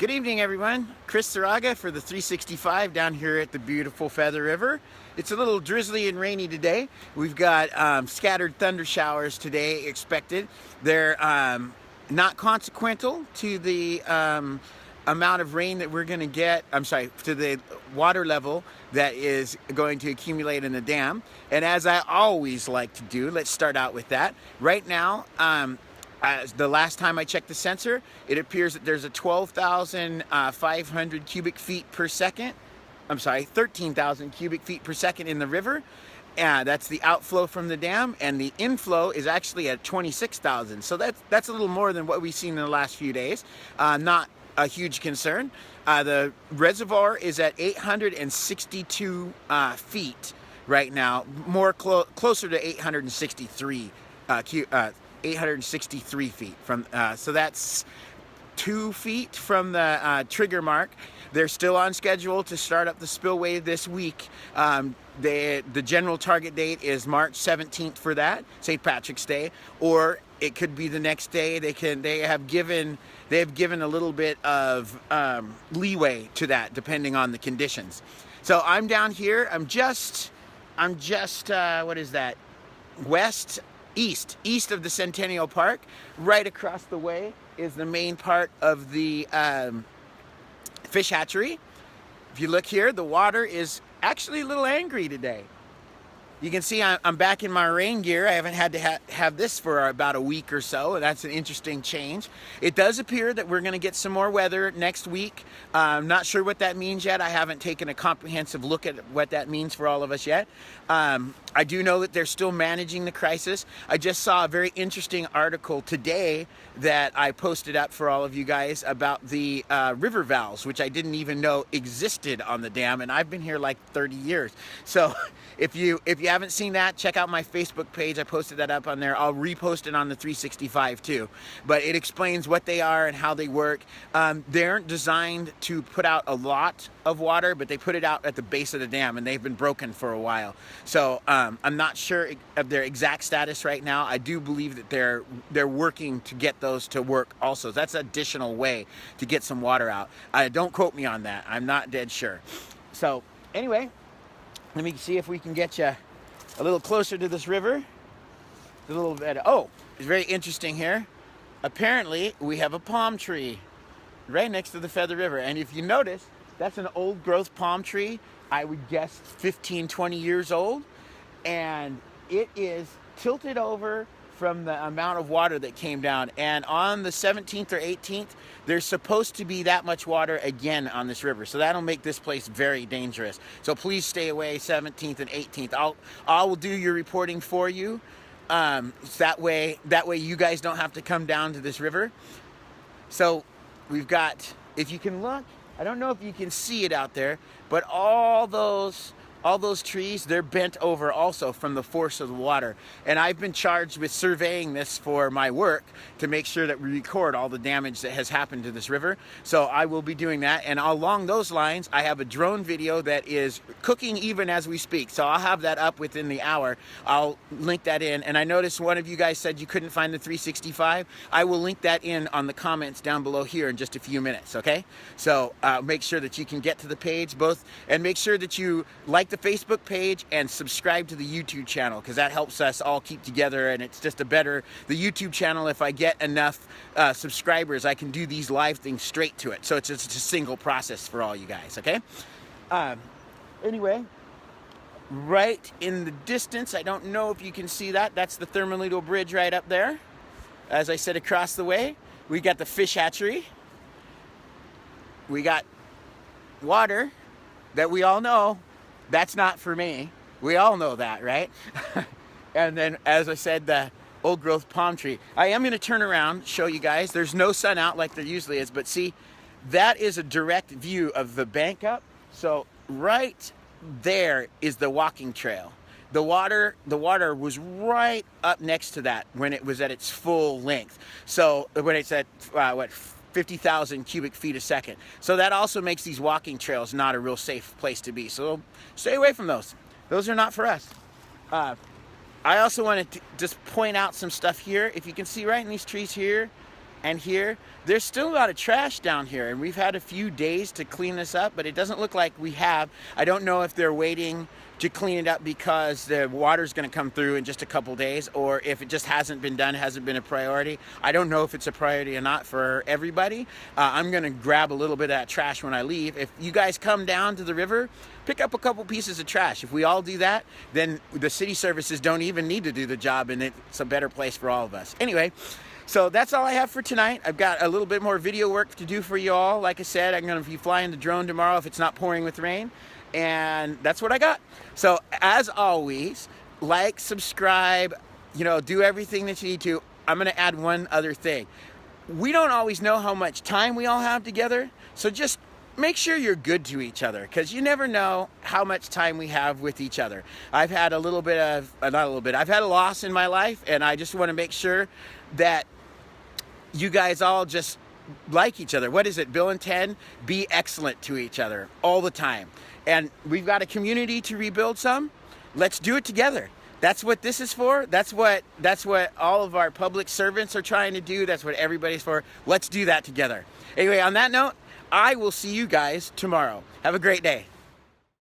Good evening, everyone. Chris Saraga for the 365 down here at the beautiful Feather River. It's a little drizzly and rainy today. We've got scattered thunder showers today expected. They're not consequential to the amount of rain that we're going to get, to the water level that is going to accumulate in the dam. And as I always like to do, let's start out with that. Right now, the last time I checked the sensor, it appears that there's a 12,500 cubic feet per second. 13,000 cubic feet per second in the river. That's the outflow from the dam, and the inflow is actually at 26,000. So that's a little more than what we've seen in the last few days. Not a huge concern. The reservoir is at 862 feet right now, more closer to 863 863 feet from, so that's 2 feet from the trigger mark. They're still on schedule to start up the spillway this week. The general target date is March 17th for that, St. Patrick's Day, or it could be the next day. They have given a little bit of leeway to that depending on the conditions. So I'm down here. I'm just what is that? East of the Centennial Park. Right across the way is the main part of the fish hatchery. If you look here, the water is actually a little angry today. You can see I'm back in my rain gear. I haven't had to have this for about a week or so. That's an interesting change. It does appear that we're going to get some more weather next week. I'm not sure what that means yet. I haven't taken a comprehensive look at what that means for all of us yet. I do know that they're still managing the crisis. I just saw a very interesting article today that I posted up for all of you guys about the river valves, which I didn't even know existed on the dam, and I've been here like 30 years. So if you haven't seen that, check out my Facebook page. I posted that up on there. I'll repost it on the 365 too. But it explains what they are and how they work. They aren't designed to put out a lot of water, but they put it out at the base of the dam, and they've been broken for a while. So I'm not sure of their exact status right now. I do believe that they're working to get those to work also. That's an additional way to get some water out. Don't quote me on that. I'm not dead sure. So anyway, let me see if we can get you a little closer to this river. A little bit. Oh, it's very interesting here. Apparently, we have a palm tree right next to the Feather River. And if you notice, that's an old growth palm tree. I would guess 15, 20 years old. And it is tilted over from the amount of water that came down. And on the 17th or 18th, there's supposed to be that much water again on this river. So that'll make this place very dangerous. So please stay away 17th and 18th. I will do your reporting for you. That way you guys don't have to come down to this river. So we've got, if you can look, I don't know if you can see it out there, but all those trees, they're bent over also from the force of the water. And I've been charged with surveying this for my work to make sure that we record all the damage that has happened to this river. So I will be doing that. And along those lines, I have a drone video that is cooking even as we speak. So I'll have that up within the hour. I'll link that in. And I noticed one of you guys said you couldn't find the 365. I will link that in on the comments down below here in just a few minutes, okay? So make sure that you can get to the page both, and make sure that you like the Facebook page and subscribe to the YouTube channel, because that helps us all keep together, and it's just the YouTube channel, if I get enough subscribers, I can do these live things straight to it. So it's just a single process for all you guys, okay? Anyway, right in the distance, I don't know if you can see that, that's the Thermalito Bridge right up there. As I said, across the way, we got the fish hatchery. We got water that we all know that's not for me. We all know that, right? And then, as I said, the old growth palm tree. I am going to turn around, show you guys. There's no sun out like there usually is, but see, that is a direct view of the bank up. So right there is the walking trail. The water was right up next to that when it was at its full length. So when it's at, 50,000 cubic feet a second. So that also makes these walking trails not a real safe place to be. So stay away from those. Those are not for us. I also wanted to just point out some stuff here. If you can see right in these trees here, and here. There's still a lot of trash down here, and we've had a few days to clean this up, but it doesn't look like we have. I don't know if they're waiting to clean it up because the water's going to come through in just a couple days, or if it just hasn't been done, hasn't been a priority. I don't know if it's a priority or not for everybody. I'm going to grab a little bit of that trash when I leave. If you guys come down to the river, pick up a couple pieces of trash. If we all do that, then the city services don't even need to do the job, and it's a better place for all of us. Anyway, so that's all I have for tonight. I've got a little bit more video work to do for you all. Like I said, I'm going to be flying the drone tomorrow if it's not pouring with rain. And that's what I got. So as always, like, subscribe, do everything that you need to. I'm going to add one other thing. We don't always know how much time we all have together. So just make sure you're good to each other, because you never know how much time we have with each other. I've had I've had a loss in my life, and I just want to make sure that you guys all just like each other. What is it? Bill and Ted, be excellent to each other all the time. And we've got a community to rebuild some. Let's do it together. That's what this is for. That's what all of our public servants are trying to do. That's what everybody's for. Let's do that together. Anyway, on that note, I will see you guys tomorrow. Have a great day.